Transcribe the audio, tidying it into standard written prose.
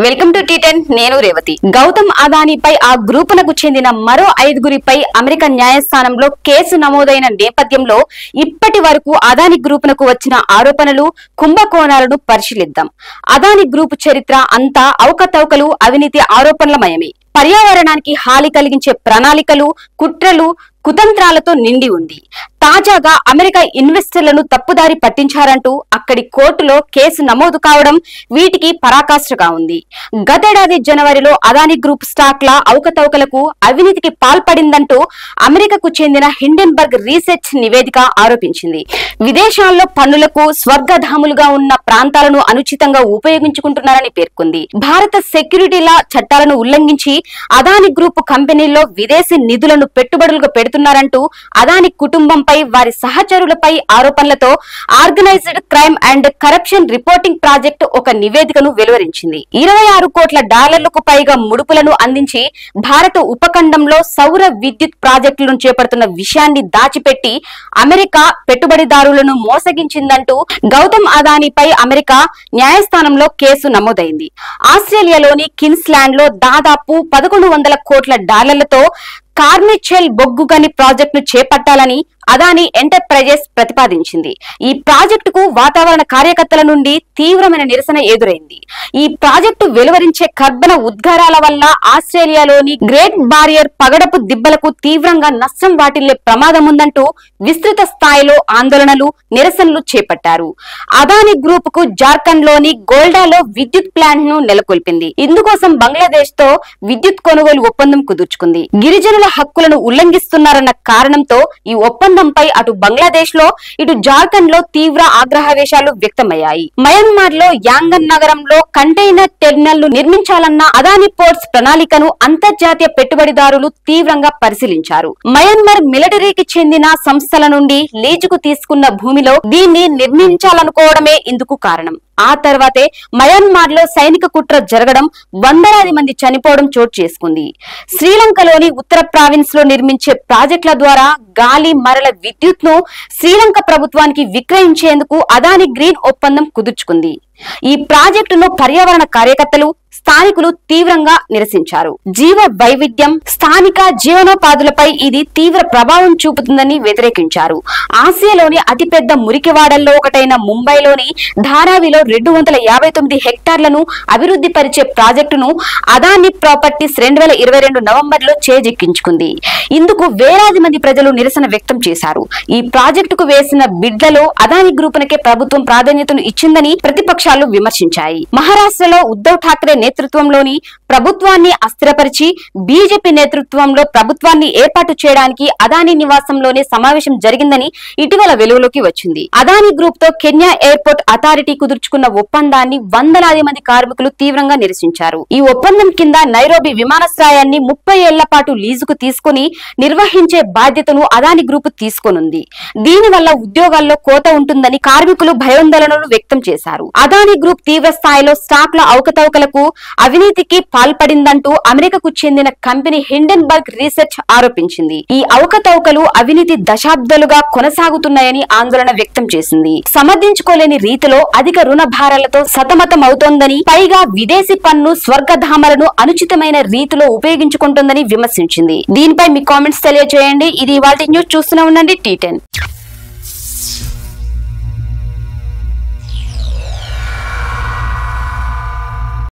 Welcome to టీ10 నేను రేవతి. గౌతమ్ అదానీపై ఆ గ్రూపునకు చెందిన మరో 5గురిపై అమెరికా న్యాయస్థానంలో కేసు నమోదైన నేపథ్యంలో ఇప్పటి వరకు అదానీ గ్రూపునకు వచ్చిన ఆరోపణలు, కుంభకోణాలను పరిశీలిద్దాం. అదానీ గ్రూపు చరిత్ర అంతా అవకతవకలు, అవినీతి ఆరోపణలమయమే. పర్యావరణానికి హాని కలిగించే ప్రణాళికలు, కుట్రలు, కుతంత్రాలతో నిండి ఉంది. తాజాగా అమెరికా ఇన్వెస్టర్లను తప్పుదారి పట్టించారంటూ అక్కడి కోర్టులో కేసు నమోదు కావడం వీటికి పరాకాష్ఠగా ఉంది. గతేడాది జనవరిలో అదానీ గ్రూప్ స్టాక్ల అవకతవకలకు, అవినీతికి పాల్పడిందంటూ అమెరికాకు చెందిన హిండెన్బర్గ్ రీసెర్చ్ నివేదిక ఆరోపించింది. విదేశాల్లో పన్నులకు స్వర్గధాములుగా ఉన్న ప్రాంతాలను అనుచితంగా ఉపయోగించుకుంటున్నారని పేర్కొంది. భారత సెక్యూరిటీల చట్టాలను ఉల్లంఘించి అదానీ గ్రూప్ కంపెనీల్లో విదేశీ నిధులను పెట్టుబడులుగా పెడుతున్నారంటూ అదానీ కుటుంబంపై, వారి సహచరులపై ఆరోపణలతో organised crime and corruption reporting project ఒక నివేదికను వెలువరించింది. 26 కోట్ల డాలర్లకు పైగా ముడుపులను అందించి భారత ఉపఖండంలో సౌర విద్యుత్ ప్రాజెక్టులను చేపడుతున్న విషయాన్ని దాచిపెట్టి అమెరికా పెట్టుబడిదారులను మోసగించిందంటూ గౌతమ్ అదానీపై అమెరికా న్యాయస్థానంలో కేసు నమోదైంది. ఆస్ట్రేలియాలోని కిన్స్లాండ్ లో దాదాపు 1100 కోట్ల డాలర్లతో కార్నిచెల్ బొగ్గు గని ప్రాజెక్టును చేపట్టాలని అదానీ ఎంటర్ప్రైజెస్ ప్రతిపాదించింది. ఈ ప్రాజెక్టుకు వాతావరణ కార్యకర్తల నుండి తీవ్రమైన నిరసన ఎదురైంది. ఈ ప్రాజెక్టు వెలువరించే కర్బన ఉద్గారాల వల్ల ఆస్ట్రేలియాలోని గ్రేట్ బారియర్ పగడపు దిబ్బలకు తీవ్రంగా నష్టం వాటిల్లే ప్రమాదం ఉందంటూ విస్తృత స్థాయిలో ఆందోళనలు, నిరసనలు చేపట్టారు. అదానీ గ్రూప్ కు జార్ఖండ్ లోని గోల్డాలో విద్యుత్ ప్లాంట్ ను నెలకొల్పింది. ఇందుకోసం బంగ్లాదేశ్ తో విద్యుత్ కొనుగోలు ఒప్పందం కుదుర్చుకుంది. గిరిజనుల హక్కులను ఉల్లంఘిస్తున్నారన్న కారణంతో ఈ ఒప్పందంపై అటు బంగ్లాదేశ్ లో, ఇటు జార్ఖండ్ లో తీవ్ర ఆగ్రహవేశాలు వ్యక్తమయ్యాయి. మయన్మార్ లో యాంగన్ నగరంలో కంటైనర్ టెర్మినల్ ను నిర్మించాలన్న అదానీ పోర్ట్స్ ప్రణాళికను అంతర్జాతీయ పెట్టుబడిదారులు తీవ్రంగా పరిశీలించారు. మయన్మార్ మిలిటరీకి చెందిన సంస్థల నుండి లీజుకు తీసుకున్న భూమిలో దీన్ని నిర్మించాలనుకోవడమే ఇందుకు కారణం. ఆ తర్వాతే మయన్మార్ లో సైనిక కుట్ర జరగడం, వందలాది మంది చనిపోవడం చోటు చేసుకుంది. శ్రీలంకలోని ఉత్తర ప్రావిన్స్ లో నిర్మించే ప్రాజెక్టుల ద్వారా గాలి, మరల విద్యుత్ ను శ్రీలంక ప్రభుత్వానికి విక్రయించేందుకు అదానీ గ్రీన్ ఒప్పందం కుదుర్చుకుంది. ఈ ప్రాజెక్టును పర్యావరణ కార్యకర్తలు, స్థానికులు తీవ్రంగా నిరసించారు. జీవ వైవిధ్యం, స్థానిక జీవనోపాధులపై ఇది తీవ్ర ప్రభావం చూపుతుందని వ్యతిరేకించారు. ఆసియాలోని అతిపెద్ద మురికివాడల్లో ఒకటైన ముంబైలోని ధారావిలో 259 హెక్టార్లను అభివృద్ధి పరిచే ప్రాజెక్టును అదానీ ప్రాపర్టీస్ 2022 నవంబర్ లో చేజిక్కించుకుంది. ఇందుకు వేలాది మంది ప్రజలు నిరసన వ్యక్తం చేశారు. ఈ ప్రాజెక్టుకు వేసిన బిడ్లలో అదానీ గ్రూపునకే ప్రభుత్వం ప్రాధాన్యతను ఇచ్చిందని ప్రతిపక్షాలు విమర్శించాయి. మహారాష్ట్రలో ఉద్ధవ్ ఠాక్రే నేతృత్వంలోని ప్రభుత్వాన్ని అస్థిరపరిచి బీజేపీ నేతృత్వంలో ప్రభుత్వాన్ని ఏర్పాటు చేయడానికి అదానీ నివాసంలోనే సమావేశం జరిగిందని ఇటీవల వెలుగులోకి వచ్చింది. అదానీ గ్రూప్ తో కెన్యా ఎయిర్పోర్ట్ అథారిటీ కుదుర్చుకున్న ఒప్పందాన్ని వందలాది మంది కార్మికులు తీవ్రంగా నిరసించారు. ఈ ఒప్పందం కింద నైరోబి విమానాశ్రయాన్ని 30 ఏళ్ల పాటు లీజుకు తీసుకుని నిర్వహించే బాధ్యతను అదానీ గ్రూప్ తీసుకోనుంది. దీనివల్ల ఉద్యోగాల్లో కోత ఉంటుందని కార్మికులు భయాందోళనలు వ్యక్తం చేశారు. అదానీ గ్రూప్ తీవ్ర స్థాయిలో స్టాక్ల అవకతవకలకు, అవినీతికి పాల్పడిందంటూ అమెరికాకు చెందిన కంపెనీ హిండెన్బర్గ్ రీసెర్చ్ ఆరోపించింది. ఈ అవకతవకలు, అవినీతి దశాబ్దాలుగా కొనసాగుతున్నాయని ఆందోళన వ్యక్తం చేసింది. సమర్థించుకోలేని రీతిలో అధిక రుణ భారాలతో సతమతం అవుతోందని, పైగా విదేశీ పన్ను స్వర్గధామలను అనుచితమైన రీతిలో ఉపయోగించుకుంటోందని విమర్శించింది. దీనిపై మీ కామెంట్స్ తెలియజేయండి. ఇది ఇవాల్టి న్యూస్. చూస్తూనే ఉండండి టీ10.